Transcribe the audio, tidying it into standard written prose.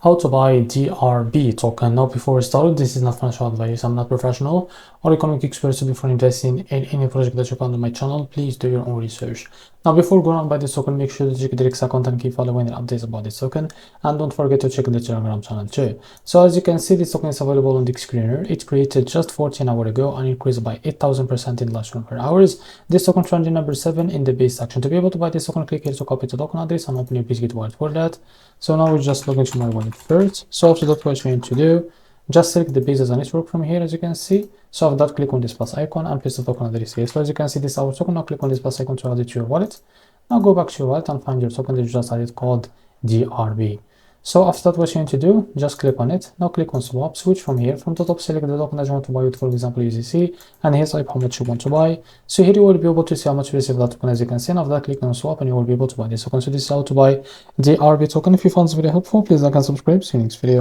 How to buy DRB token. Now, before we start, this is not financial advice. I'm not professional or economic expert, so before investing in any project that you find on my channel, please do your own research. Now, before going on by this token, make sure to check the REFERRAL account and keep following the updates about this token, and don't forget to check the Telegram channel too. So as you can see, this token is available on the screener. It created just 14 hours ago and increased by 8,000% in the last 24 hours. This token trending number 7 in the base section. To be able to buy this token, click here to copy the token address and open your Bitget wallet for that. So now we just log into my wallet first. So after that, what you need to do, just select the base as a network from here, as you can see. So after that, click on this plus icon and paste the token address here. So as you can see, this is our token. Now click on this plus icon to add it to your wallet. Now go back to your wallet and find your token that you just added called DRB. So after that, what you need to do, just click on it. Now click on swap, switch from here. From the top, select the token that you want to buy with, for example, USDC, and here type how much you want to buy. So here you will be able to see how much you receive that token, as you can see. And after that, click on swap and you will be able to buy this token. So this is how to buy DRB token. If you found this video helpful, please like and subscribe. See you next video.